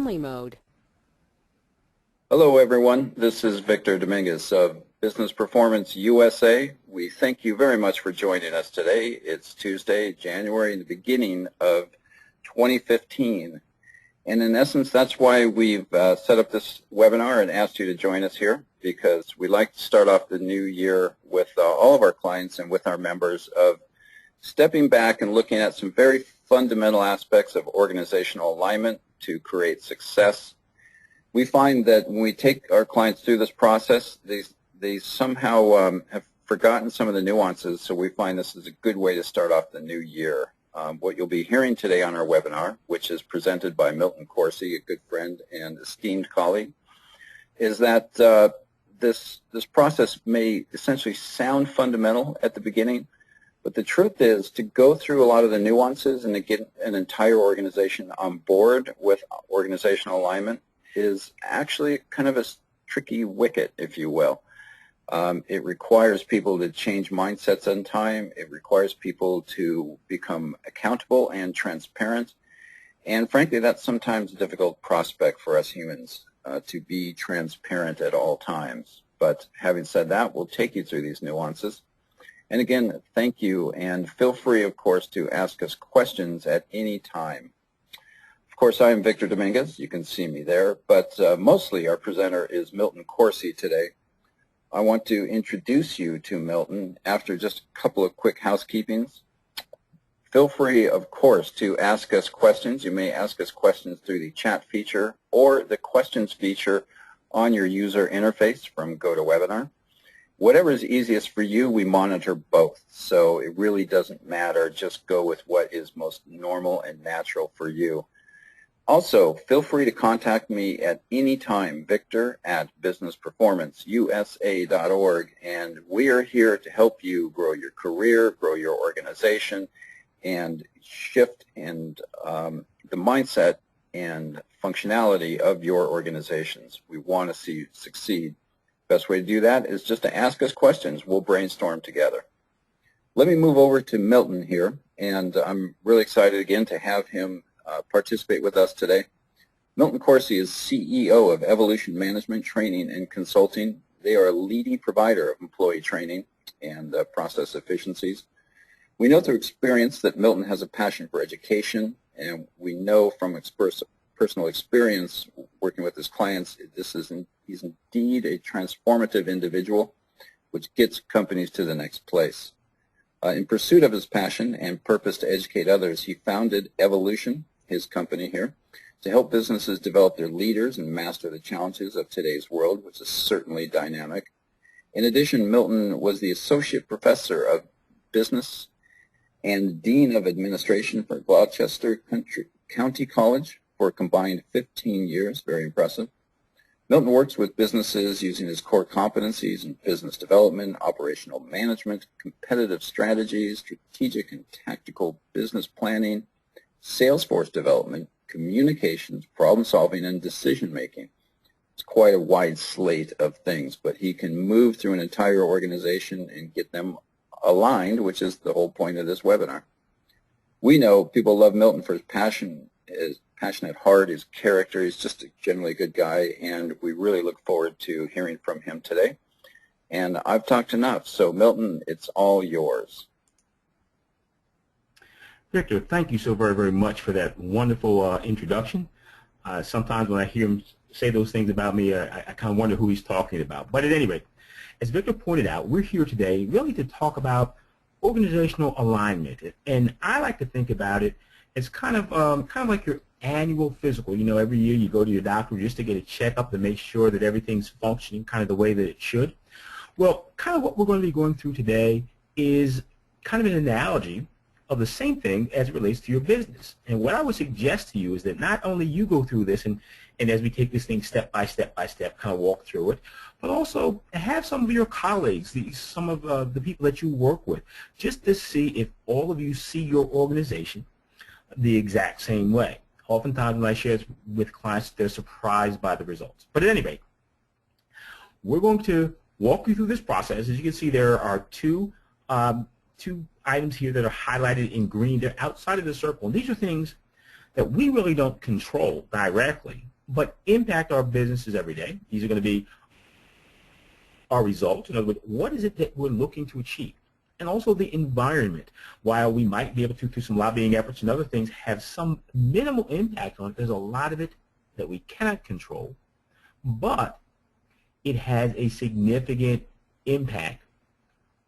mode. Hello everyone, this is Victor Dominguez of Business Performance USA. We thank you very much for joining us today. It's Tuesday, January, the beginning of 2015. And in essence, that's why we've set up this webinar and asked you to join us here, because we like to start off the new year with all of our clients and with our members of stepping back and looking at some very fundamental aspects of organizational alignment to create success. We find that when we take our clients through this process, they somehow have forgotten some of the nuances, so we find this is a good way to start off the new year. What you'll be hearing today on our webinar, which is presented by Milton Corsi, a good friend and esteemed colleague, is that this process may essentially sound fundamental at the beginning, but the truth is to go through a lot of the nuances and to get an entire organization on board with organizational alignment is actually kind of a tricky wicket, if you will. It requires people to change mindsets in time. It requires people to become accountable and transparent. And frankly, that's sometimes a difficult prospect for us humans, to be transparent at all times. But having said that, we'll take you through these nuances. And again, thank you, and feel free, of course, to ask us questions at any time. Of course, I am Victor Dominguez. You can see me there, but mostly our presenter is Milton Corsi today. I want to introduce you to Milton after just a couple of quick housekeepings. Feel free, of course, to ask us questions. You may ask us questions through the chat feature or the questions feature on your user interface from GoToWebinar. Whatever is easiest for you, we monitor both, so it really doesn't matter. Just go with what is most normal and natural for you. Also, feel free to contact me at any time, victor@businessperformanceusa.org, and we are here to help you grow your career, grow your organization, and shift the mindset and functionality of your organizations. We want to see you succeed. Best way to do that is just to ask us questions. We'll brainstorm together. Let me move over to Milton here, and I'm really excited again to have him participate with us today. Milton Corsi is CEO of Evolution Management Training and Consulting. They are a leading provider of employee training and process efficiencies. We know through experience that Milton has a passion for education, and we know from personal experience working with his clients, he's indeed a transformative individual which gets companies to the next place. In pursuit of his passion and purpose to educate others, he founded Evolution, his company here, to help businesses develop their leaders and master the challenges of today's world, which is certainly dynamic. In addition, Milton was the Associate Professor of Business and Dean of Administration for Gloucester County College for a combined 15 years, very impressive. Milton works with businesses using his core competencies in business development, operational management, competitive strategies, strategic and tactical business planning, sales force development, communications, problem solving, and decision making. It's quite a wide slate of things, but he can move through an entire organization and get them aligned, which is the whole point of this webinar. We know people love Milton for his passion, his passionate heart, his character. He's just a generally good guy, and we really look forward to hearing from him today. And I've talked enough, so Milton, it's all yours. Victor, thank you so very, very much for that wonderful introduction. Sometimes when I hear him say those things about me, I kind of wonder who he's talking about. But at any rate, as Victor pointed out, we're here today really to talk about organizational alignment. And I like to think about it as kind of like your annual physical. You know, every year you go to your doctor just to get a checkup to make sure that everything's functioning kind of the way that it should. Well, kind of what we're going to be going through today is kind of an analogy of the same thing as it relates to your business. And what I would suggest to you is that not only you go through this and as we take this thing step by step kind of walk through it, but also have some of your colleagues, some of the people that you work with, just to see if all of you see your organization the exact same way. Oftentimes when I share this with clients, they're surprised by the results. But at any rate, we're going to walk you through this process. As you can see, there are two items here that are highlighted in green. They're outside of the circle. And these are things that we really don't control directly, but impact our businesses every day. These are going to be our results. In other words, what is it that we're looking to achieve? And also the environment. While we might be able to, through some lobbying efforts and other things, have some minimal impact on it, there's a lot of it that we cannot control, but it has a significant impact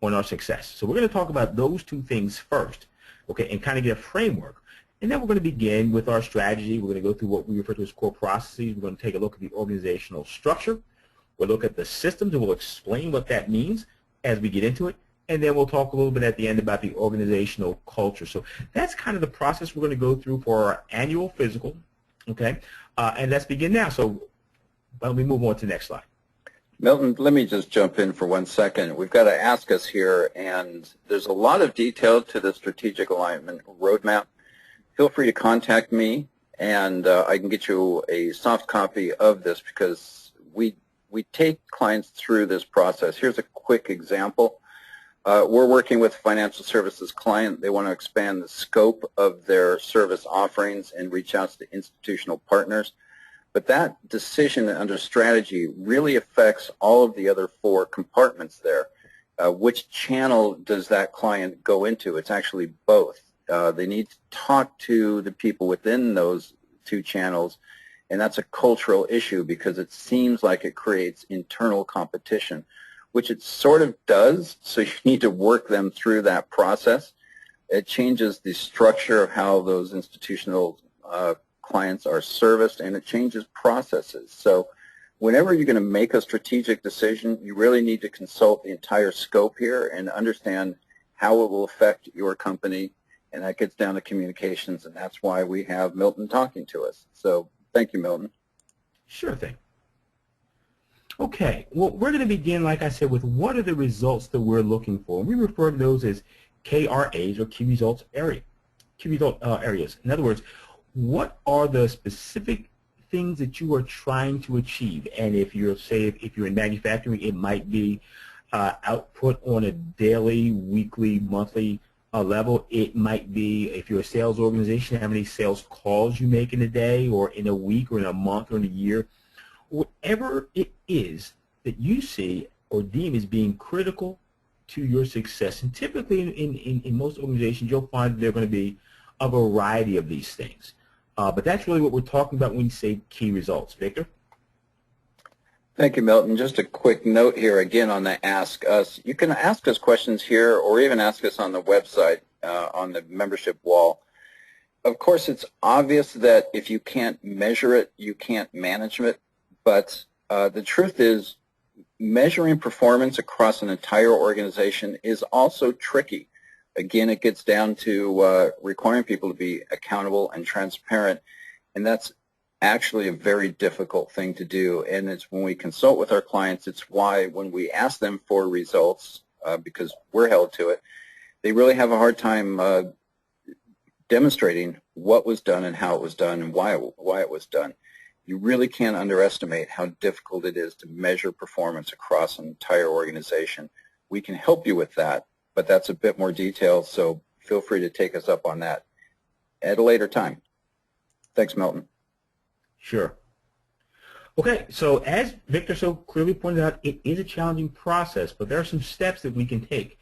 on our success. So we're going to talk about those two things first, okay, and kind of get a framework. And then we're going to begin with our strategy. We're going to go through what we refer to as core processes. We're going to take a look at the organizational structure. We'll look at the systems, and we'll explain what that means as we get into it. And then we'll talk a little bit at the end about the organizational culture. So that's kind of the process we're going to go through for our annual physical, okay? And let's begin now. So why don't we move on to the next slide. Milton, let me just jump in for 1 second. We've got to ask us here, and there's a lot of detail to the strategic alignment roadmap. Feel free to contact me, and I can get you a soft copy of this because we take clients through this process. Here's a quick example. We're working with a financial services client. They want to expand the scope of their service offerings and reach out to institutional partners. But that decision under strategy really affects all of the other 4 compartments there. Which channel does that client go into? It's actually both. They need to talk to the people within those 2 channels, and that's a cultural issue because it seems like it creates internal competition, which it sort of does, so you need to work them through that process. It changes the structure of how those institutional clients are serviced, and it changes processes. So whenever you're going to make a strategic decision, you really need to consult the entire scope here and understand how it will affect your company, and that gets down to communications, and that's why we have Milton talking to us. So thank you, Milton. Sure thing. Okay, well, we're going to begin, like I said, with what are the results that we're looking for. We refer to those as KRAs, or key results areas. In other words, what are the specific things that you are trying to achieve? And if you're, say, if you're in manufacturing, it might be output on a daily, weekly, monthly level. It might be, if you're a sales organization, how many sales calls you make in a day or in a week or in a month or in a year. Whatever it is that you see or deem as being critical to your success. And typically in most organizations, you'll find that there are going to be a variety of these things. But that's really what we're talking about when we say key results. Victor? Thank you, Milton. Just a quick note here again on the Ask Us. You can ask us questions here or even ask us on the website on the membership wall. Of course, it's obvious that if you can't measure it, you can't manage it. But the truth is, measuring performance across an entire organization is also tricky. Again, it gets down to requiring people to be accountable and transparent, and that's actually a very difficult thing to do. And it's when we consult with our clients, it's why when we ask them for results, because we're held to it, they really have a hard time demonstrating what was done and how it was done and why it was done. You really can't underestimate how difficult it is to measure performance across an entire organization. We can help you with that, but that's a bit more detailed, so feel free to take us up on that at a later time. Thanks, Milton. Sure. Okay, so as Victor so clearly pointed out, it is a challenging process, but there are some steps that we can take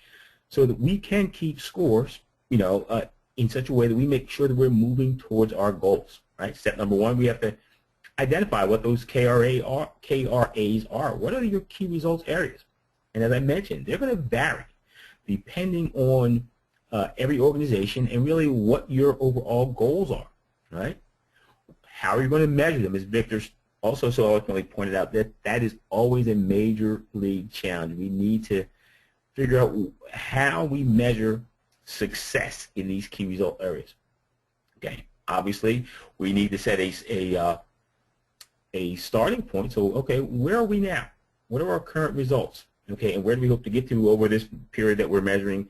so that we can keep scores, in such a way that we make sure that we're moving towards our goals, right? Step number 1, we have to identify what those KRAs are. What are your key results areas? And as I mentioned, they're going to vary depending on every organization and really what your overall goals are, right? How are you going to measure them? As Victor also so eloquently pointed out, that is always a major league challenge. We need to figure out how we measure success in these key result areas. Okay, obviously we need to set a starting point. So, okay, where are we now? What are our current results? Okay, and where do we hope to get to over this period that we're measuring?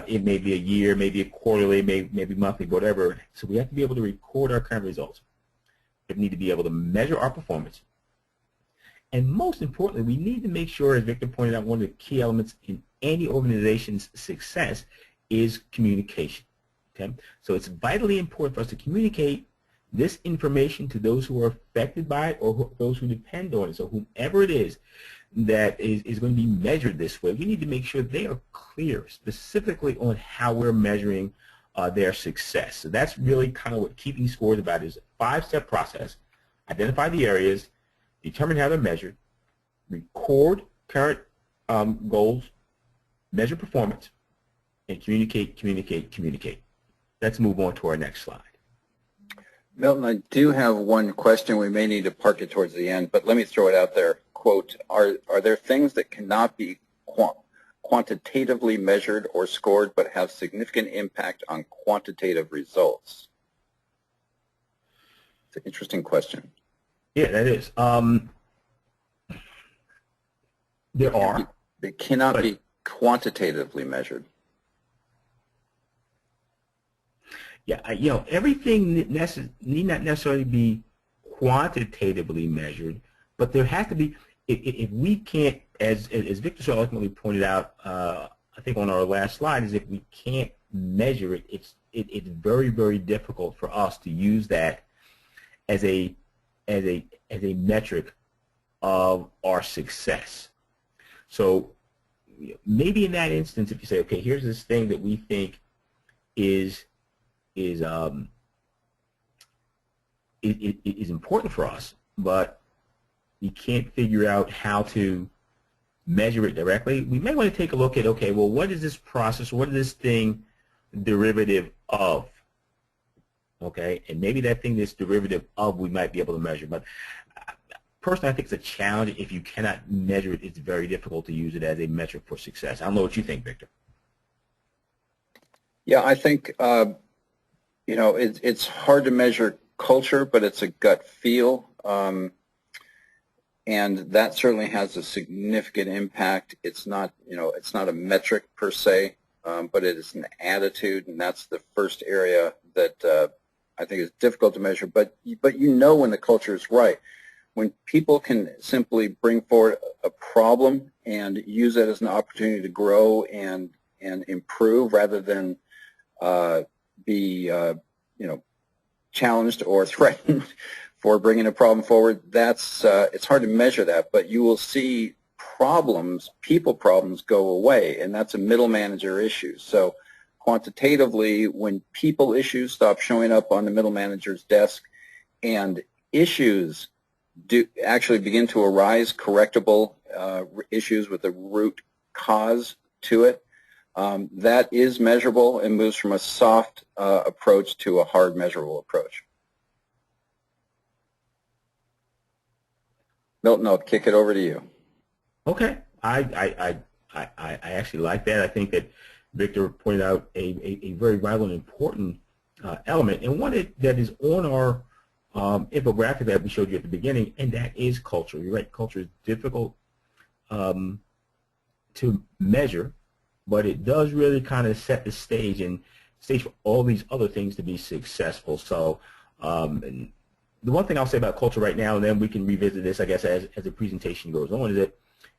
It may be a year, maybe a quarterly, maybe monthly, whatever. So we have to be able to record our current results. We need to be able to measure our performance. And most importantly, we need to make sure, as Victor pointed out, one of the key elements in any organization's success is communication. Okay? So it's vitally important for us to communicate this information to those who are affected by it or those who depend on it. So whomever it is that is going to be measured this way, we need to make sure they are clear specifically on how we're measuring their success. So that's really kind of what keeping score is about, is a 5-step process. Identify the areas, determine how they're measured, record current goals, measure performance, and communicate, communicate, communicate. Let's move on to our next slide. Milton, I do have one question. We may need to park it towards the end, but let me throw it out there. Quote, are there things that cannot be quantitatively measured or scored but have significant impact on quantitative results? It's an interesting question. Yeah, that is. There are. They cannot be quantitatively measured. Yeah, you know, everything need not necessarily be quantitatively measured, but there has to be. If we can't, as Victor so ultimately pointed out, I think on our last slide, is if we can't measure it, it's very, very difficult for us to use that as a metric of our success. So maybe in that instance, if you say, okay, here's this thing that we think is important for us, but we can't figure out how to measure it directly, we may want to take a look at, okay, well, what is this process, what is this thing derivative of? Okay, and maybe that thing that's derivative of we might be able to measure. But personally, I think it's a challenge. If you cannot measure it, it's very difficult to use it as a metric for success. I don't know what you think, Victor. Yeah, I think, you know, it's hard to measure culture, but it's a gut feel. And that certainly has a significant impact. It's not, you know, it's not a metric per se, but it is an attitude, and that's the first area that I think is difficult to measure. But you know when the culture is right. When people can simply bring forward a problem and use it as an opportunity to grow and improve rather than be, you know, challenged or threatened for bringing a problem forward, that's it's hard to measure that, but you will see problems, people problems go away, and that's a middle manager issue. So quantitatively, when people issues stop showing up on the middle manager's desk and issues do actually begin to arise, correctable issues with a root cause to it, that is measurable and moves from a soft approach to a hard measurable approach. Milton, I'll kick it over to you. Okay, I actually like that. I think that Victor pointed out a very vital and important element, and one that is on our infographic that we showed you at the beginning, and that is culture. You're right, culture is difficult to measure, but it does really kind of set the stage for all these other things to be successful. So and the one thing I'll say about culture right now, and then we can revisit this, I guess, as the presentation goes on, is that,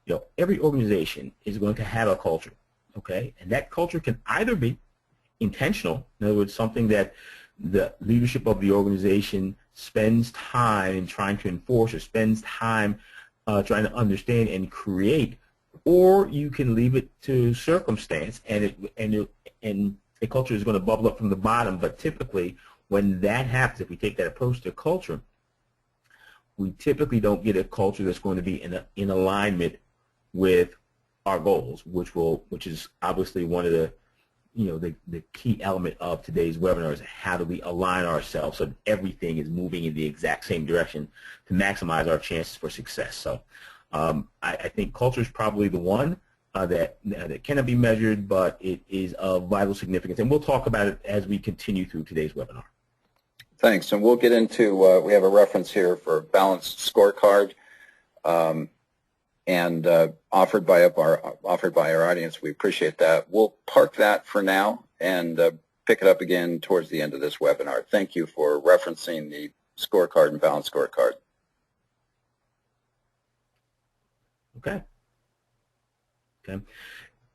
you know, every organization is going to have a culture, okay? And that culture can either be intentional, in other words, something that the leadership of the organization spends time in trying to enforce or spends time trying to understand and create, or you can leave it to circumstance, and a culture is going to bubble up from the bottom. But typically, when that happens, if we take that approach to culture, we typically don't get a culture that's going to be in alignment with our goals, which is obviously one of the, you know, the key element of today's webinar is how do we align ourselves so that everything is moving in the exact same direction to maximize our chances for success. So I think culture is probably the one that cannot be measured, but it is of vital significance, and we'll talk about it as we continue through today's webinar. Thanks, and we'll get into, we have a reference here for a balanced scorecard, and offered by our audience. We appreciate that. We'll park that for now and pick it up again towards the end of this webinar. Thank you for referencing the scorecard and balanced scorecard. Okay. Okay.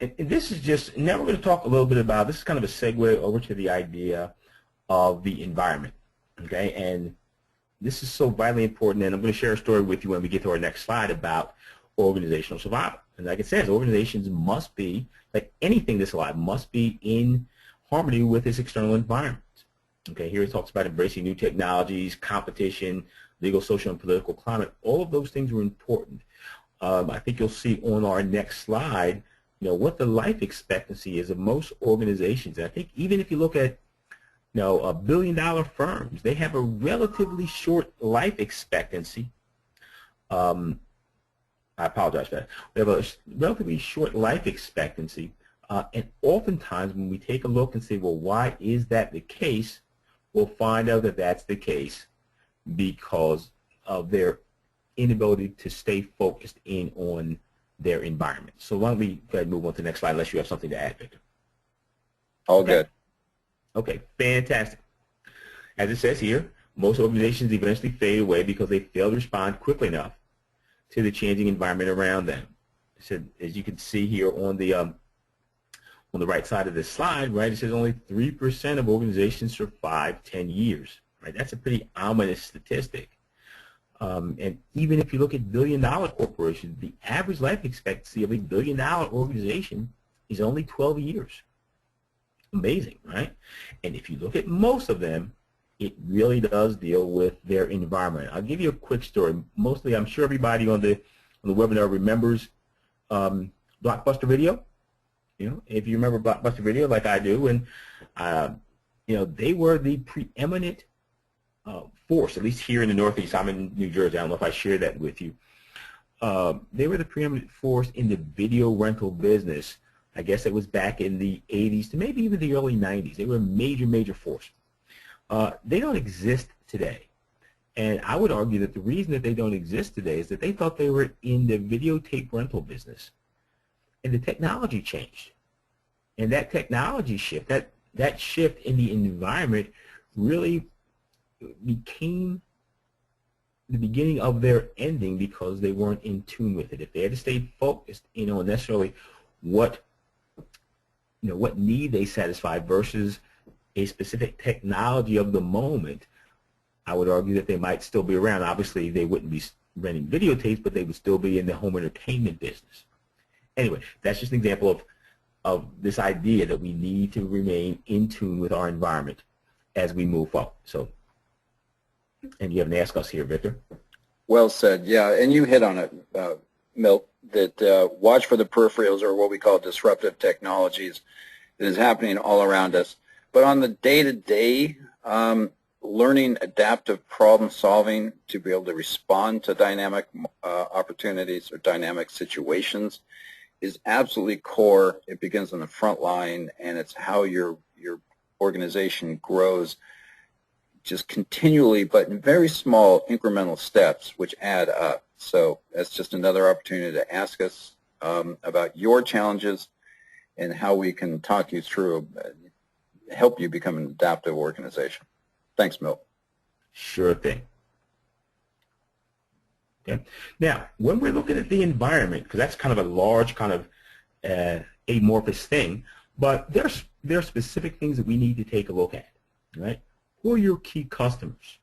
And this is just, now we're going to talk a little bit about, this is kind of a segue over to the idea of the environment. Okay, and this is so vitally important, and I'm going to share a story with you when we get to our next slide about organizational survival. And like it says, organizations must be, like anything that's alive, must be in harmony with its external environment. Okay, here it talks about embracing new technologies, competition, legal, social, and political climate. All of those things are important. I think you'll see on our next slide, what the life expectancy is of most organizations. And I think even if you look at billion-dollar firms, they have a relatively short life expectancy. I apologize for that. They have a relatively short life expectancy, and oftentimes when we take a look and say, well, why is that the case, we'll find out that that's the case because of their inability to stay focused in on their environment. So why don't we go ahead and move on to the next slide unless you have something to add, Victor. All good. Okay, fantastic. As it says here, most organizations eventually fade away because they fail to respond quickly enough to the changing environment around them. So as you can see here on the right side of this slide, right, it says only 3% of organizations survive 10 years. Right, that's a pretty ominous statistic. And even if you look at billion-dollar corporations, the average life expectancy of a billion-dollar organization is only 12 years. Amazing, right? And if you look at most of them, it really does deal with their environment. I'll give you a quick story. Mostly, I'm sure everybody on the webinar remembers Blockbuster Video. If you remember Blockbuster Video, like I do, and they were the preeminent force, at least here in the Northeast. I'm in New Jersey. I don't know if I shared that with you. They were the preeminent force in the video rental business. I guess it was back in the 80s to maybe even the early 90s. They were a major, major force. They don't exist today. And I would argue that the reason that they don't exist today is that they thought they were in the videotape rental business. And the technology changed. And that technology shift, that shift in the environment really became the beginning of their ending because they weren't in tune with it. If they had to stay focused, on necessarily what need they satisfied versus a specific technology of the moment, I would argue that they might still be around. Obviously, they wouldn't be renting videotapes, but they would still be in the home entertainment business. Anyway, that's just an example of this idea that we need to remain in tune with our environment as we move forward. So, and you have an ask us here, Victor. Well said. Yeah, and you hit on it, Milt, that watch for the peripherals, or what we call disruptive technologies, that is happening all around us. But on the day-to-day, learning adaptive problem solving to be able to respond to dynamic opportunities or dynamic situations is absolutely core. It begins on the front line, and it's how your organization grows just continually, but in very small incremental steps, which add up. So that's just another opportunity to ask us about your challenges and how we can talk you through, help you become an adaptive organization. Thanks, Milt. Sure thing. Okay. Now, when we're looking at the environment, because that's kind of a large kind of amorphous thing, but there are specific things that we need to take a look at, right? Who are your key customers?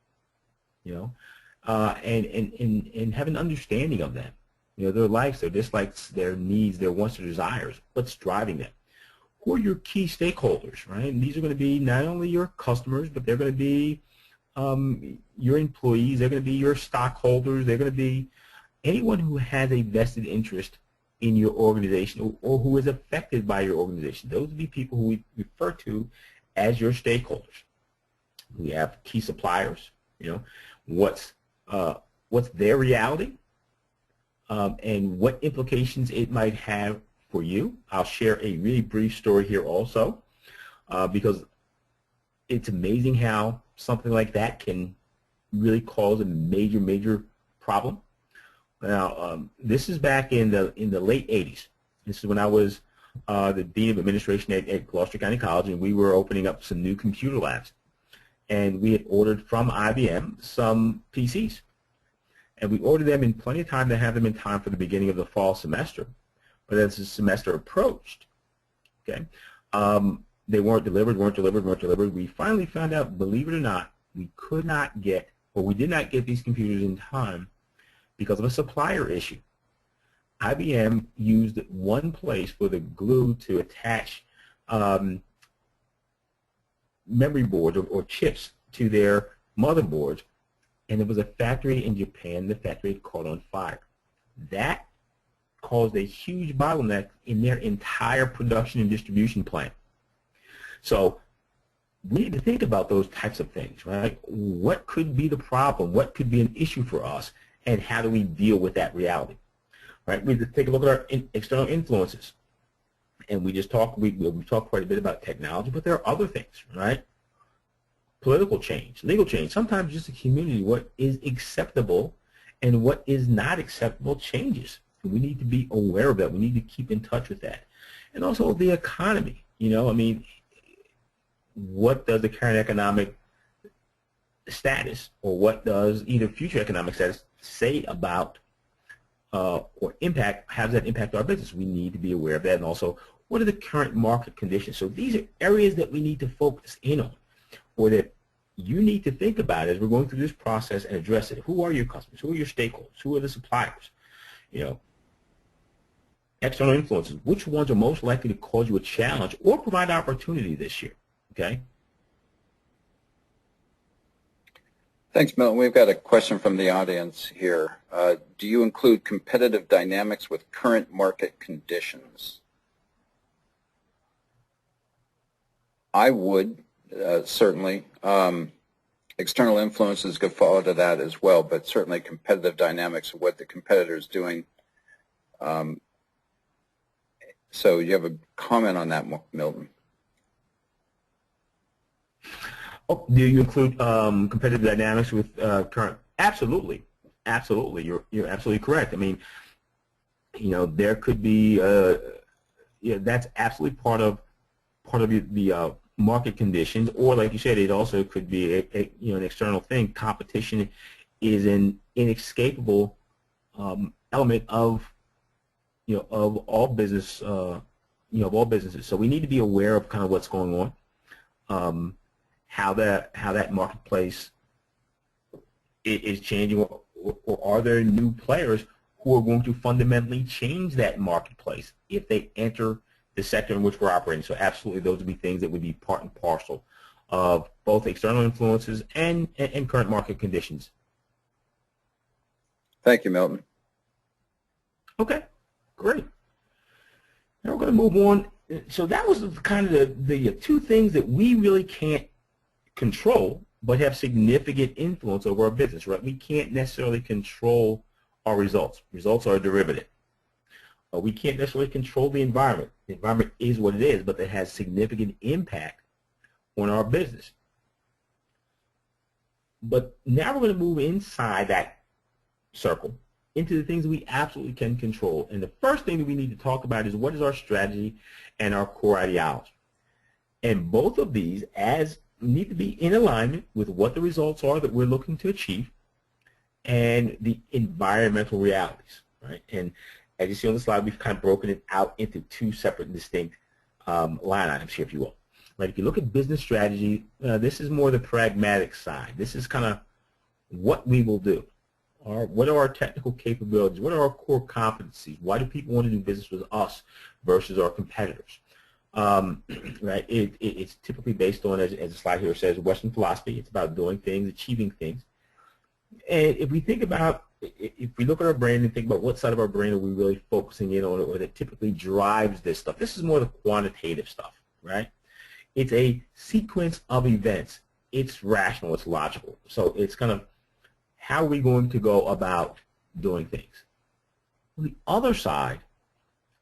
And have an understanding of them. Their likes, their dislikes, their needs, their wants, their desires. What's driving them? Who are your key stakeholders, right? And these are going to be not only your customers, but they're going to be your employees. They're going to be your stockholders. They're going to be anyone who has a vested interest in your organization or who is affected by your organization. Those would be people who we refer to as your stakeholders. We have key suppliers. What's their reality and what implications it might have for you. I'll share a really brief story here also because it's amazing how something like that can really cause a major, major problem. Now, this is back in the late 80s. This is when I was the Dean of Administration at Gloucester County College, and we were opening up some new computer labs. And we had ordered from IBM some PCs. And we ordered them in plenty of time to have them in time for the beginning of the fall semester. But as the semester approached, okay, they weren't delivered. We finally found out, believe it or not, we could not get, or we did not get these computers in time because of a supplier issue. IBM used one place for the glue to attach memory boards or chips to their motherboards, and it was a factory in Japan. The factory had caught on fire. That caused a huge bottleneck in their entire production and distribution plant. So we need to think about those types of things, right? What could be the problem? What could be an issue for us? And how do we deal with that reality? Right? We need to take a look at our external influences. And we just talked, we talked quite a bit about technology, but there are other things, right? Political change, legal change, sometimes just a community, what is acceptable and what is not acceptable changes. We need to be aware of that. We need to keep in touch with that. And also the economy, you know, I mean, what does the current economic status or what does either future economic status say about or impact, how does that impact our business? We need to be aware of that. And also, what are the current market conditions? So these are areas that we need to focus in on, or that you need to think about as we're going through this process and address it. Who are your customers? Who are your stakeholders? Who are the suppliers? You know, external influences. Which ones are most likely to cause you a challenge or provide opportunity this year? Okay. Thanks, Milton. We've got a question from the audience here. Do you include competitive dynamics with current market conditions? I would, certainly. External influences could follow to that as well, but certainly competitive dynamics of what the competitor is doing. So you have a comment on that, Milton? Oh, do you include competitive dynamics with current? Absolutely, absolutely. You're absolutely correct. I mean, you know, there could be, yeah, that's absolutely part of the market conditions, or like you said, it also could be you know, an external thing. Competition is an inescapable element of, you know, of all business, you know, of all businesses. So we need to be aware of kind of what's going on. How that marketplace is changing, or are there new players who are going to fundamentally change that marketplace if they enter the sector in which we're operating? So absolutely, those would be things that would be part and parcel of both external influences and current market conditions. Thank you, Milton. Okay, great. Now we're going to move on. So that was kind of the two things that we really can't control, but have significant influence over our business, right? We can't necessarily control our results. Results are a derivative. We can't necessarily control the environment. The environment is what it is, but it has significant impact on our business. But now we're going to move inside that circle into the things that we absolutely can control. And the first thing that we need to talk about is what is our strategy and our core ideology. And both of these need to be in alignment with what the results are that we're looking to achieve and the environmental realities, right? And as you see on the slide, we've kind of broken it out into two separate and distinct line items here, if you will. Right? If you look at business strategy, this is more the pragmatic side. This is kind of what we will do. What are our technical capabilities? What are our core competencies? Why do people want to do business with us versus our competitors? Right? It's typically based on, as the slide here says, Western philosophy. It's about doing things, achieving things. And if we think about, if we look at our brain and think about what side of our brain are we really focusing in on, or that typically drives this stuff, this is more the quantitative stuff, right? It's a sequence of events. It's rational. It's logical. So it's kind of how are we going to go about doing things. On the other side,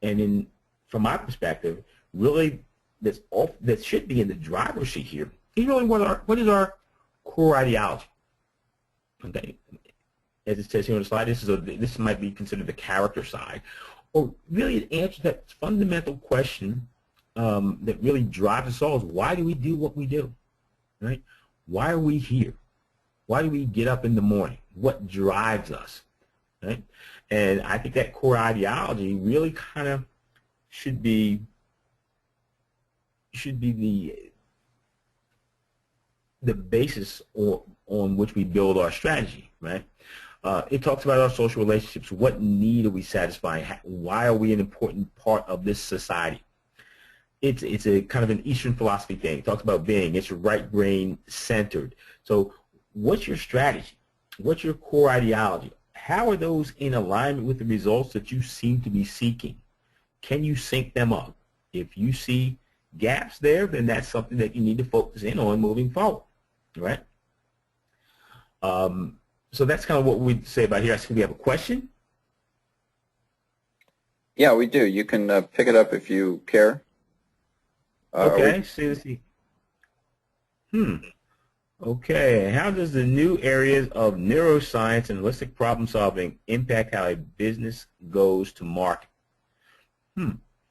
and from my perspective, really that should be in the driver's seat here is really what is our core ideology. Okay, as it says here on the slide, this might be considered the character side, or really it answers that fundamental question that really drives us all: is why do we do what we do? Right? Why are we here? Why do we get up in the morning? What drives us? Right? And I think that core ideology really kind of should be the basis on which we build our strategy, right? It talks about our social relationships. What need are we satisfying? Why are we an important part of this society? It's a kind of an Eastern philosophy thing. It talks about being. It's right brain centered. So what's your strategy? What's your core ideology? How are those in alignment with the results that you seem to be seeking? Can you sync them up? If you see gaps there, then that's something that you need to focus in on moving forward, right? So that's kind of what we'd say about here. I see we have a question. Yeah, we do. You can pick it up if you care. Okay, see. Okay, how does the new areas of neuroscience and holistic problem solving impact how a business goes to market?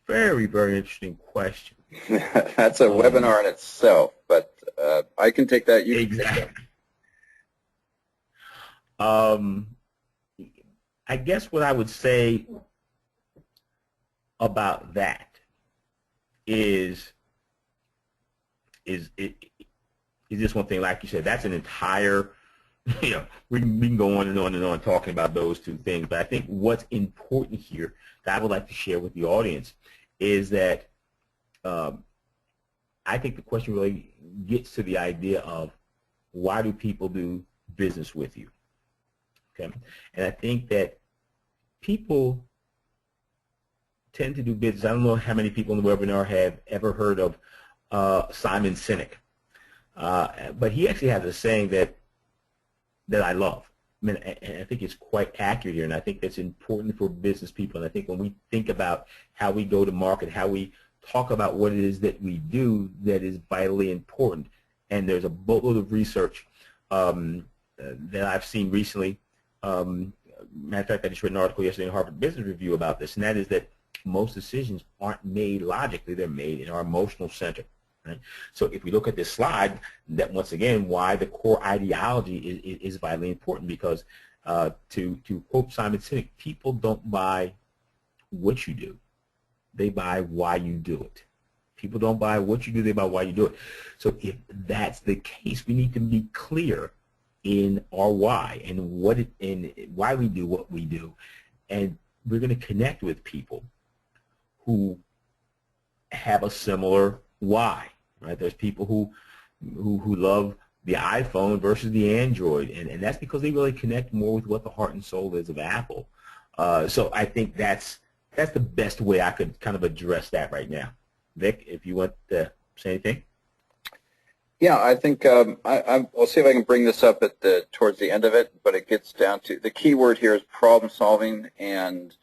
Very, very interesting question. That's a webinar in itself, but I can take that. You exactly. I guess what I would say about that is just one thing. Like you said, that's an entire, we can go on and on and on talking about those two things. But I think what's important here that I would like to share with the audience is that I think the question really gets to the idea of why do people do business with you? Okay, and I think that people tend to do business. I don't know how many people in the webinar have ever heard of Simon Sinek, but he actually has a saying that I love. I mean, and I think it's quite accurate here, and I think that's important for business people. And I think when we think about how we go to market, how we talk about what it is that we do, that is vitally important. And there's a boatload of research that I've seen recently. Matter of fact, I just read an article yesterday in Harvard Business Review about this, and that is that most decisions aren't made logically; they're made in our emotional center. Right? So if we look at this slide, that once again, why the core ideology is vitally important, because to quote Simon Sinek, people don't buy what you do, they buy why you do it. People don't buy what you do, they buy why you do it. So if that's the case, we need to be clear in our why and why we do what we do, and we're going to connect with people who have a similar why. Right? There's people who love the iPhone versus the Android, and that's because they really connect more with what the heart and soul is of Apple. So I think that's the best way I could kind of address that right now. Vic, if you want to say anything. Yeah, I think I'll see if I can bring this up towards the end of it, but it gets down to the key word here is problem solving, and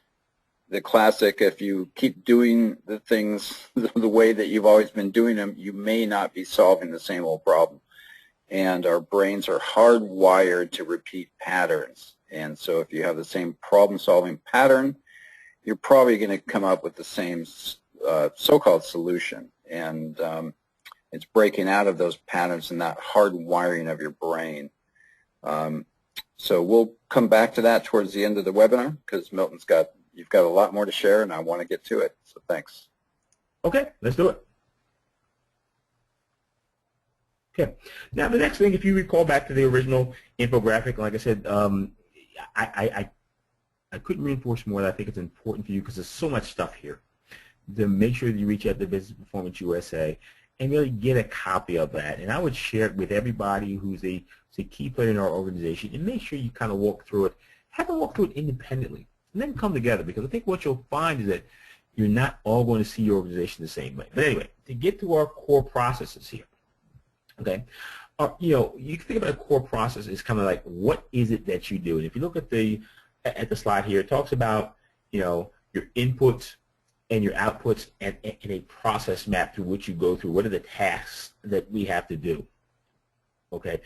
the classic, if you keep doing the things the way that you've always been doing them, you may not be solving the same old problem. And our brains are hardwired to repeat patterns. And so if you have the same problem-solving pattern, you're probably going to come up with the same so-called solution. And it's breaking out of those patterns and that hardwiring of your brain. So we'll come back to that towards the end of the webinar, because you've got a lot more to share, and I want to get to it. So thanks. Okay, let's do it. Okay. Now the next thing, if you recall back to the original infographic, like I said, I couldn't reinforce more that I think it's important for you, because there's so much stuff here, to make sure that you reach out to Business Performance USA and really get a copy of that. And I would share it with everybody who's a key player in our organization, and make sure you kind of walk through it. Have them walk through it independently, and then come together, because I think what you'll find is that you're not all going to see your organization the same way. But anyway, to get to our core processes here, okay, you can think about a core process as kind of like, what is it that you do? And if you look at the slide here, it talks about your inputs and your outputs and a process map through which you go through. What are the tasks that we have to do, okay,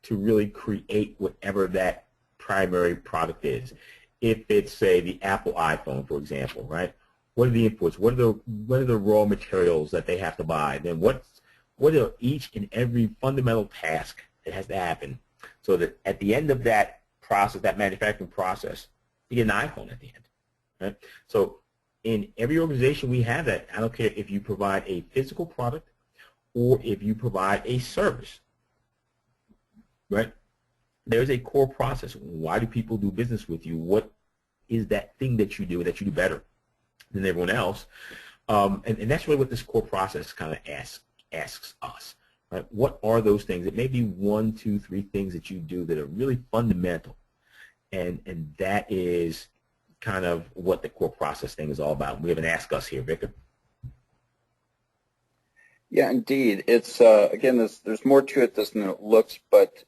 to really create whatever that primary product is? If it's, say, the Apple iPhone, for example, right? What are the inputs? What are the raw materials that they have to buy? Then what are each and every fundamental task that has to happen, so that at the end of that process, that manufacturing process, you get an iPhone at the end, right? So in every organization we have that. I don't care if you provide a physical product or if you provide a service. right? There's a core process. Why do people do business with you? What is that thing that you do better than everyone else? And that's really what this core process kind of asks us, right? What are those things? It may be 1, 2, 3 things that you do that are really fundamental, and that is kind of what the core process thing is all about. We have an ask us here, Victor. Yeah, indeed. It's again, there's more to it than it looks, but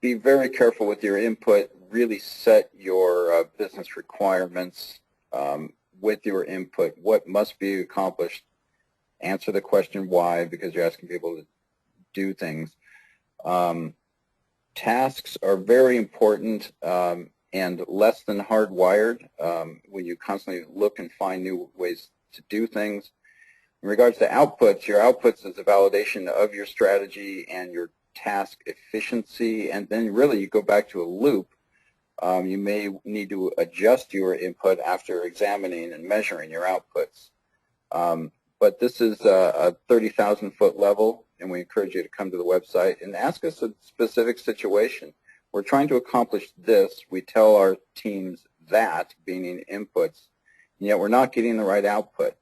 be very careful with your input. Really set your business requirements with your input. What must be accomplished? Answer the question why, because you're asking people to do things. Tasks are very important and less than hardwired when you constantly look and find new ways to do things. In regards to outputs, your outputs is a validation of your strategy and your task efficiency, and then really you go back to a loop. You may need to adjust your input after examining and measuring your outputs. But this is a 30,000-foot level, and we encourage you to come to the website and ask us a specific situation. We're trying to accomplish this. We tell our teams that, meaning inputs, and yet we're not getting the right output.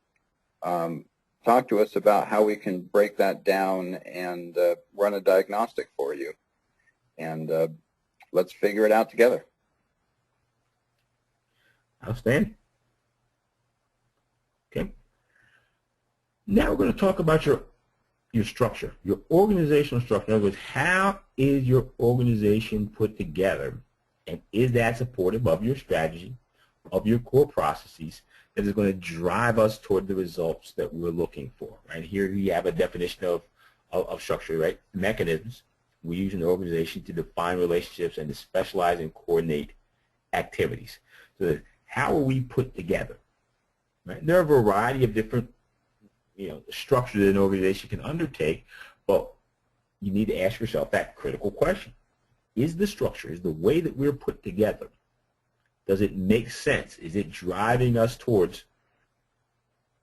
Talk to us about how we can break that down and run a diagnostic for you. And let's figure it out together. Outstanding. Okay. Now we're going to talk about your structure, your organizational structure. In other words, how is your organization put together, and is that supportive of your strategy, of your core processes, that is going to drive us toward the results that we're looking for, right? Here we have a definition of structure, right? Mechanisms we use in the organization to define relationships and to specialize and coordinate activities. So how are we put together, right? There are a variety of different structure that an organization can undertake, but you need to ask yourself that critical question. Is the structure, is the way that we're put together, does it make sense? Is it driving us towards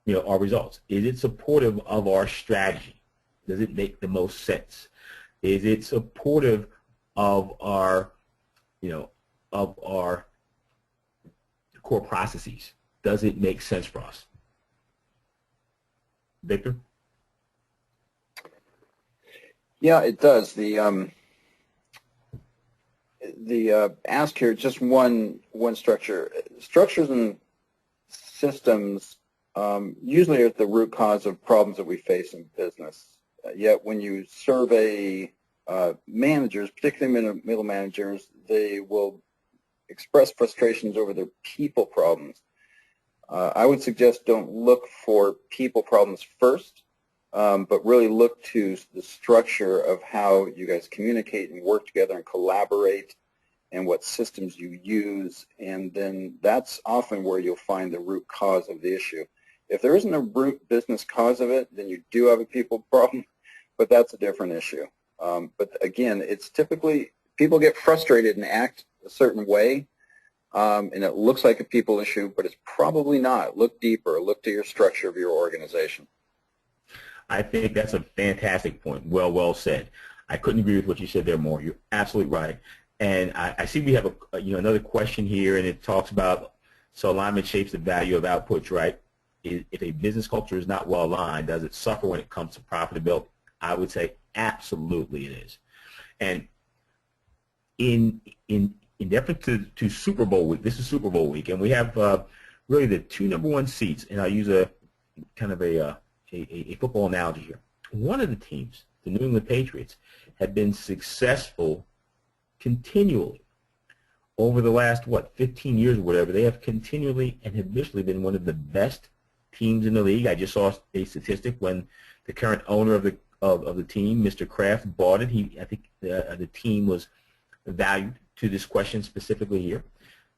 our results? Is it supportive of our strategy? Does it make the most sense? Is it supportive of our core processes? Does it make sense for us? Victor? Yeah, it does. The ask here, just one structure. Structures and systems usually are at the root cause of problems that we face in business. Yet when you survey managers, particularly middle managers, they will express frustrations over their people problems. I would suggest don't look for people problems first, but really look to the structure of how you guys communicate and work together and collaborate and what systems you use, and then that's often where you'll find the root cause of the issue. If there isn't a root business cause of it, then you do have a people problem, but that's a different issue. But again, it's typically people get frustrated and act a certain way, and it looks like a people issue, but it's probably not. Look deeper. Look to your structure of your organization. I think that's a fantastic point. Well said. I couldn't agree with what you said there more. You're absolutely right. And I see we have another question here, and it talks about, so alignment shapes the value of outputs, right? If a business culture is not well aligned, does it suffer when it comes to profitability? I would say absolutely it is. And in deference to Super Bowl week, this is Super Bowl week, and we have really the two #1 seats, and I'll use a kind of a football analogy here. One of the teams, the New England Patriots, have been successful continually over the last, 15 years or whatever. They have continually and habitually been one of the best teams in the league. I just saw a statistic when the current owner of the team, Mr. Kraft, bought it. I think the team was valued, to this question specifically here,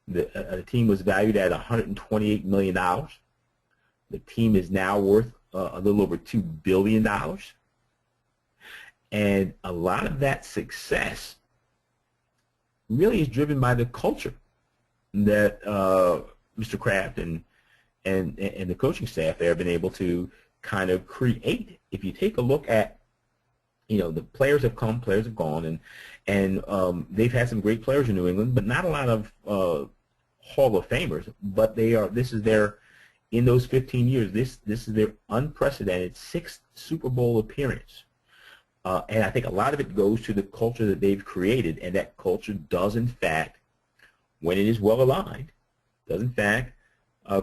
the team was valued at $128 million. The team is now worth a little over $2 billion. And a lot of that success really is driven by the culture that Mr. Kraft and the coaching staff there have been able to kind of create. If you take a look at The players have come, players have gone, and they've had some great players in New England, but not a lot of Hall of Famers. But this is their, in those 15 years, this is their unprecedented 6th Super Bowl appearance. And I think a lot of it goes to the culture that they've created, and that culture does, in fact, when it is well aligned, does, in fact,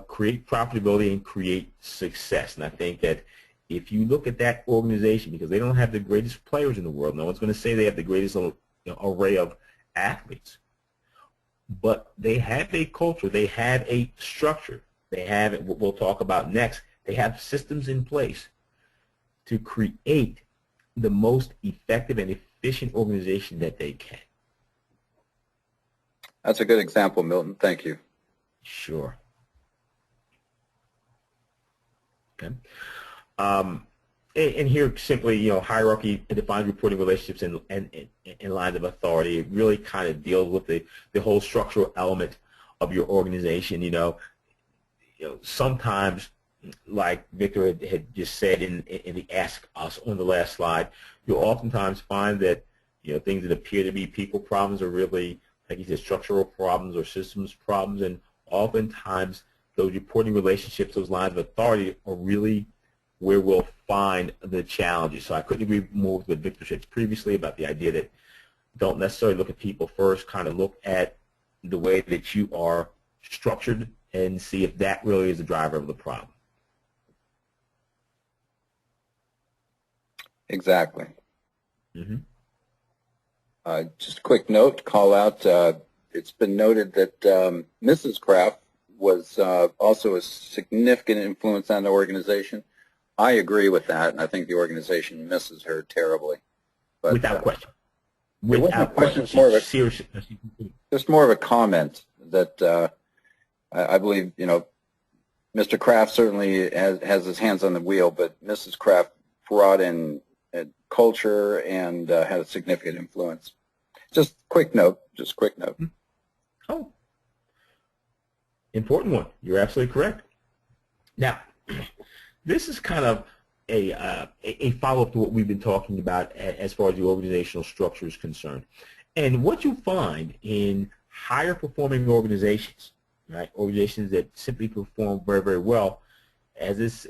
create profitability and create success. And I think that if you look at that organization, because they don't have the greatest players in the world, no one's going to say they have the greatest array of athletes, but they have a culture, they have a structure, they have, what we'll talk about next, they have systems in place to create the most effective and efficient organization that they can. That's a good example, Milton. Thank you. Sure. Okay. And here simply, hierarchy defines reporting relationships and lines of authority. It really kind of deals with the whole structural element of your organization. Sometimes, like Victor had just said in the Ask Us on the last slide, you'll oftentimes find that things that appear to be people problems are really, like you said, structural problems or systems problems, and oftentimes those reporting relationships, those lines of authority, are really where we'll find the challenges. So I couldn't agree more with what Victor said previously about the idea that don't necessarily look at people first, kind of look at the way that you are structured and see if that really is the driver of the problem. Exactly. Mm-hmm. Just a quick note, call out, it's been noted that Mrs. Kraft was also a significant influence on the organization. I agree with that, and I think the organization misses her terribly. But, without question. Without question. Just more of a comment that I believe, Mr. Kraft certainly has his hands on the wheel, but Mrs. Kraft brought in culture and had a significant influence. Just quick note. Oh, important one. You're absolutely correct. Now, this is kind of a follow-up to what we've been talking about as far as the organizational structure is concerned. And what you find in higher performing organizations, right, organizations that simply perform very, very well, as this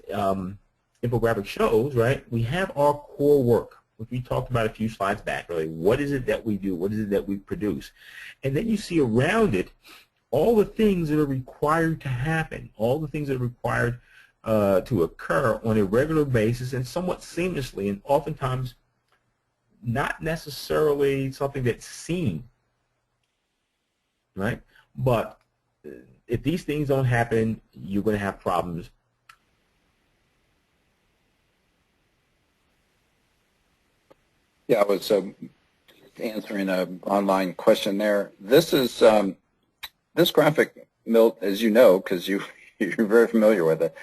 infographic shows, right, we have our core work, which we talked about a few slides back, really. What is it that we do? What is it that we produce? And then you see around it all the things that are required to happen, all the things that are required to occur on a regular basis and somewhat seamlessly, and oftentimes not necessarily something that's seen, right? But if these things don't happen, you're going to have problems. Yeah, I was answering an online question there. This is this graphic, Milt, as you know, because you're very familiar with it,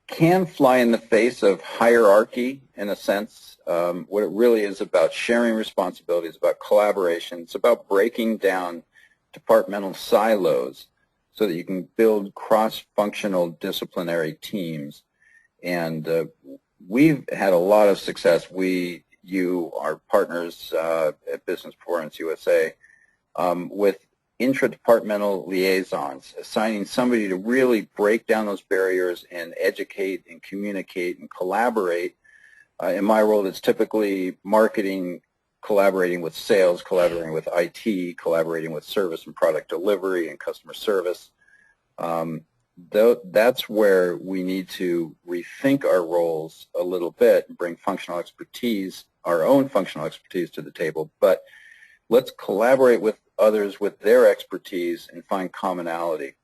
can fly in the face of hierarchy in a sense. What it really is about sharing responsibilities, about collaboration. It's about breaking down departmental silos so that you can build cross-functional disciplinary teams. And we've had a lot of success. You, our partners at Business Performance USA, with intra-departmental liaisons, assigning somebody to really break down those barriers and educate and communicate and collaborate. In my role, it's typically marketing, collaborating with sales, collaborating with IT, collaborating with service and product delivery and customer service. That's where we need to rethink our roles a little bit and bring functional expertise, our own functional expertise to the table, but let's collaborate with others with their expertise and find commonality.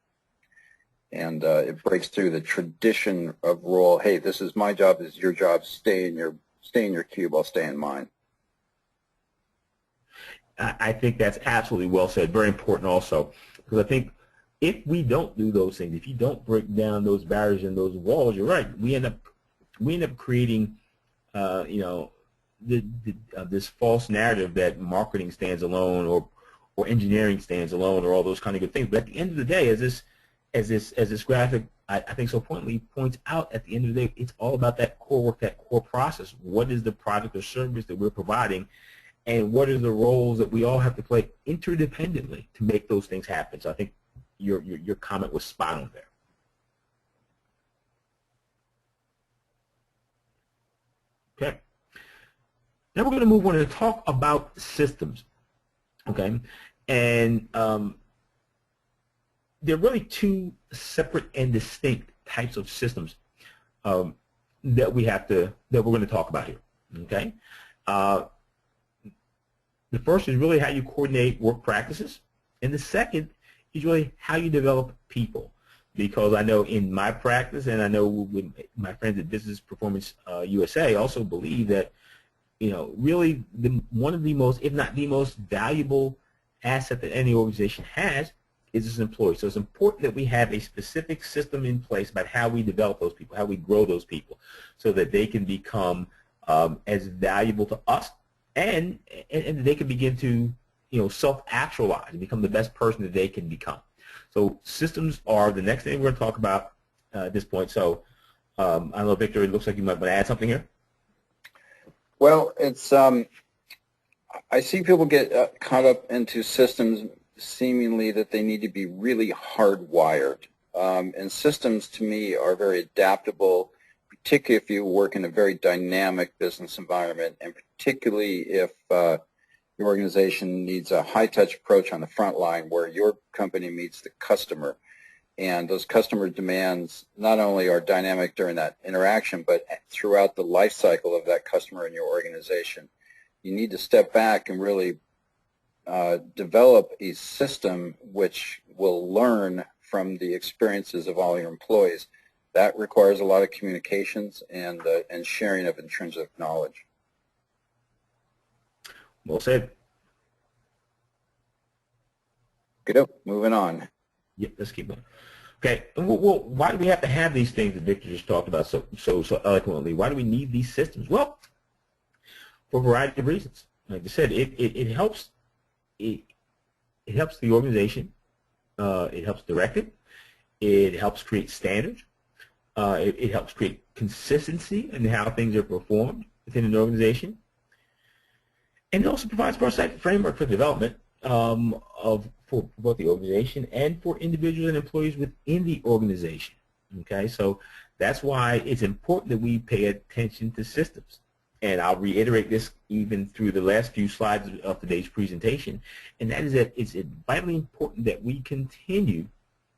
And it breaks through the tradition of role, hey, this is my job, this is your job, stay in your cube, I'll stay in mine. I think that's absolutely well said, very important also, because I think if we don't do those things, if you don't break down those barriers and those walls, you're right, we end up creating, this false narrative that marketing stands alone or engineering stands alone or all those kind of good things. But at the end of the day, as this graphic I think so pointedly points out at the end of the day, it's all about that core work, that core process. What is the product or service that we're providing, and what are the roles that we all have to play interdependently to make those things happen? So I think your comment was spot on there. Okay. Now we're going to move on and talk about systems. Okay. And there are really two separate and distinct types of systems that we're going to talk about here. Okay. The first is really how you coordinate work practices, and the second is really how you develop people. Because I know in my practice, and I know with my friends at Business Performance USA also believe that, really one of the most, if not the most valuable asset that any organization has is its employees. So it's important that we have a specific system in place about how we develop those people, how we grow those people, so that they can become as valuable to us, and they can begin to self-actualize and become the best person that they can become. So systems are the next thing we're going to talk about at this point. So I don't know, Victor, it looks like you might want to add something here. Well, it's I see people get caught up into systems seemingly that they need to be really hardwired. And systems, to me, are very adaptable, particularly if you work in a very dynamic business environment, and particularly if your organization needs a high-touch approach on the front line where your company meets the customer. And those customer demands not only are dynamic during that interaction, but throughout the life cycle of that customer in your organization. You need to step back and really develop a system which will learn from the experiences of all your employees. That requires a lot of communications and sharing of intrinsic knowledge. Well said. Good. Moving on. Yep, let's keep going. Okay. Well, why do we have to have these things that Victor just talked about so eloquently? Why do we need these systems? Well, for a variety of reasons. Like I said, it helps. It helps the organization. It helps direct it. It helps create standards. It helps create consistency in how things are performed within an organization. And it also provides a framework for development for both the organization and for individuals and employees within the organization. Okay, so that's why it's important that we pay attention to systems. And I'll reiterate this even through the last few slides of today's presentation, and that is that it's vitally important that we continue,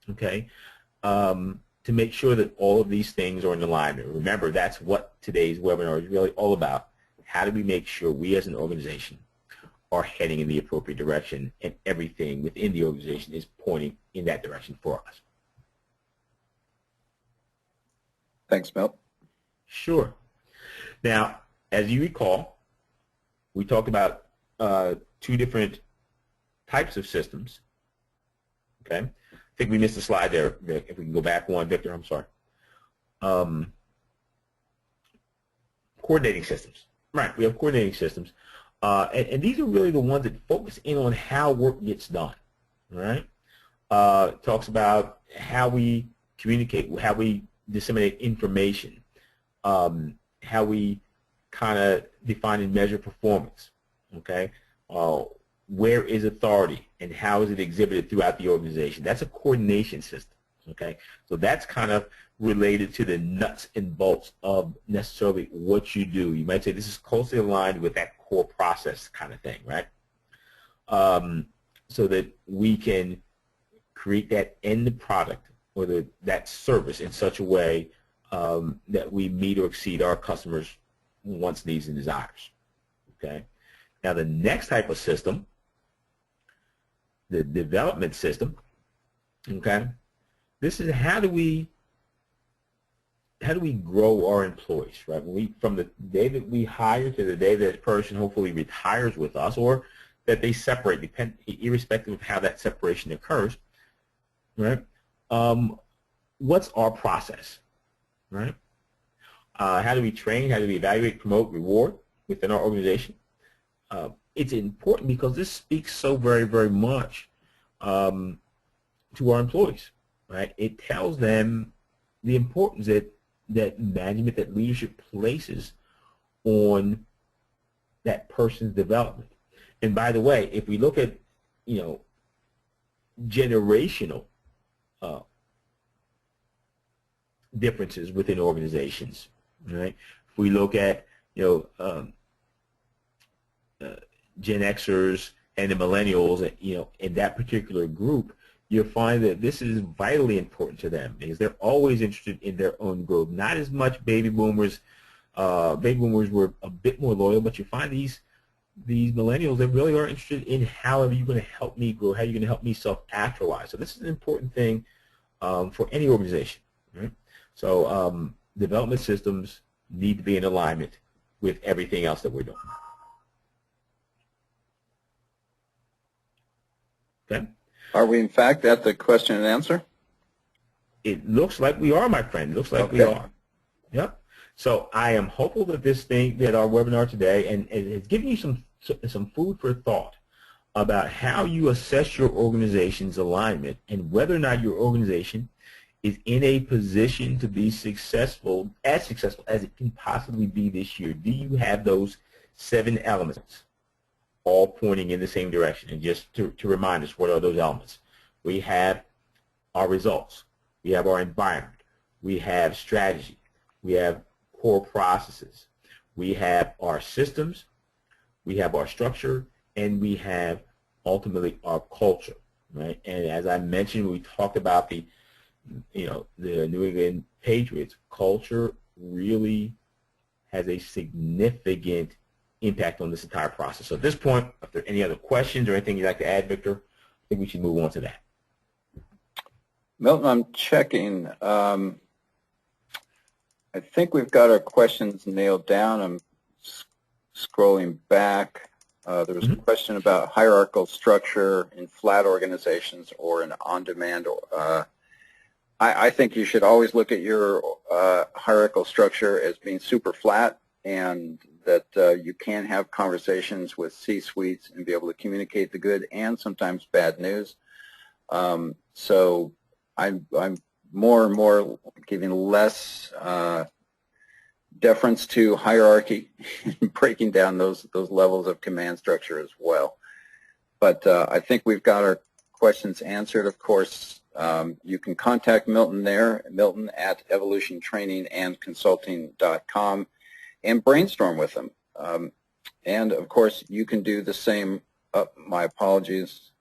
okay, to make sure that all of these things are in alignment. Remember, that's what today's webinar is really all about. How do we make sure we as an organization are heading in the appropriate direction and everything within the organization is pointing in that direction for us? Thanks, Milt. Sure. Now, as you recall, we talked about two different types of systems. Okay. I think we missed a slide there. If we can go back one, Victor, I'm sorry. Coordinating systems. Right, we have coordinating systems. And these are really the ones that focus in on how work gets done. Right? Talks about how we communicate, how we disseminate information, how we kind of define and measure performance. Okay? Where is authority and how is it exhibited throughout the organization? That's a coordination system. Okay? So that's kind of related to the nuts and bolts of necessarily what you do. You might say this is closely aligned with that core process kind of thing, right? So that we can create that end product or that service in such a way that we meet or exceed our customers' wants, needs, and desires. Okay. Now the next type of system, the development system. Okay. This is how do we grow our employees, right? From the day that we hire to the day that person hopefully retires with us, or that they separate, irrespective of how that separation occurs, right? What's our process, right? How do we train? How do we evaluate, promote, reward within our organization? It's important because this speaks so very, very much to our employees, right? It tells them the importance that management, that leadership places on that person's development. And by the way, if we look at, generational differences within organizations, right? If we look at, Gen Xers and the millennials, in that particular group, you'll find that this is vitally important to them because they're always interested in their own growth. Not as much baby boomers. Baby boomers were a bit more loyal, but you find these millennials that really are interested in how are you going to help me grow, how are you going to help me self-actualize. So this is an important thing for any organization, right? So development systems need to be in alignment with everything else that we're doing. Okay? Are we, in fact, at the question and answer? It looks like we are, my friend. It looks like we are. Yep. So I am hopeful that that our webinar today, and it's giving you some food for thought about how you assess your organization's alignment and whether or not your organization is in a position to be successful as it can possibly be this year. Do you have those 7 elements all pointing in the same direction? And just to remind us, what are those elements? We have our results. We have our environment. We have strategy. We have core processes. We have our systems. We have our structure. And we have, ultimately, our culture, right? And as I mentioned, we talked about the New England Patriots. Culture really has a significant impact on this entire process. So at this point, if there are any other questions or anything you'd like to add, Victor, I think we should move on to that. Milton, I'm checking. I think we've got our questions nailed down. I'm scrolling back. There was a question about hierarchical structure in flat organizations or in on-demand. I think you should always look at your hierarchical structure as being super flat, and that you can have conversations with C-suites and be able to communicate the good and sometimes bad news. So I'm more and more giving less deference to hierarchy and breaking down those levels of command structure as well. But I think we've got our questions answered. Of course, you can contact Milton there, Milton at evolutiontrainingandconsulting.com, and brainstorm with them. And of course, you can do the same. My apologies,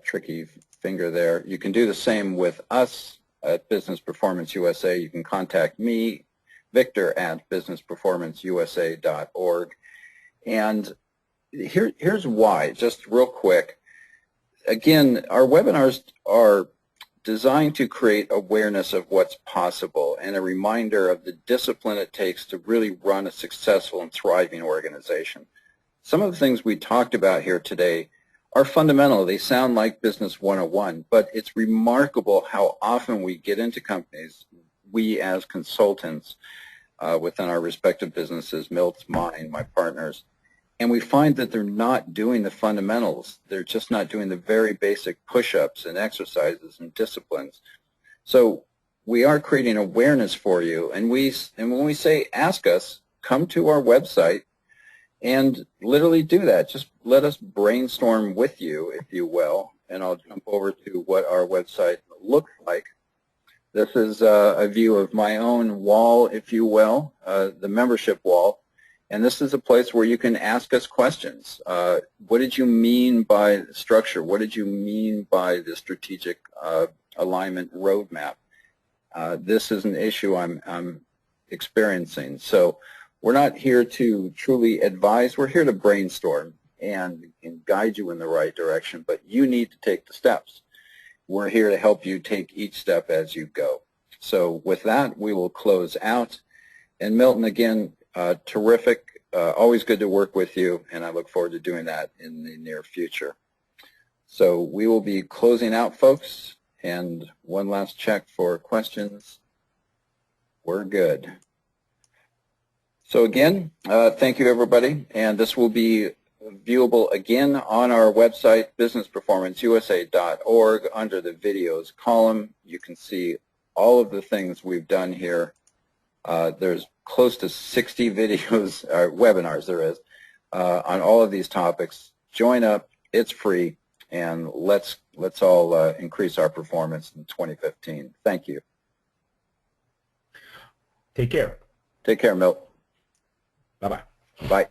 tricky finger there. You can do the same with us at Business Performance USA. You can contact me, Victor, at businessperformanceusa.org. And here's why, just real quick. Again, our webinars are designed to create awareness of what's possible and a reminder of the discipline it takes to really run a successful and thriving organization. Some of the things we talked about here today are fundamental. They sound like Business 101, but it's remarkable how often we get into companies, we as consultants within our respective businesses, Milt's, mine, my partners, and we find that they're not doing the fundamentals. They're just not doing the very basic push-ups and exercises and disciplines. So we are creating awareness for you, and when we say ask us, come to our website and literally do that. Just let us brainstorm with you, if you will, and I'll jump over to what our website looks like. This is a view of my own wall, if you will, the membership wall. And this is a place where you can ask us questions. What did you mean by structure? What did you mean by the strategic alignment roadmap? This is an issue I'm experiencing. So we're not here to truly advise. We're here to brainstorm and guide you in the right direction, but you need to take the steps. We're here to help you take each step as you go. So with that, we will close out. And Milton, again, terrific. Always good to work with you, and I look forward to doing that in the near future. So we will be closing out, folks, and one last check for questions. We're good. So again, thank you, everybody, and this will be viewable again on our website, businessperformanceusa.org. Under the videos column, you can see all of the things we've done here. There's close to 60 videos, or webinars there is, on all of these topics. Join up. It's free. And let's all increase our performance in 2015. Thank you. Take care. Take care, Milt. Bye-bye. Bye.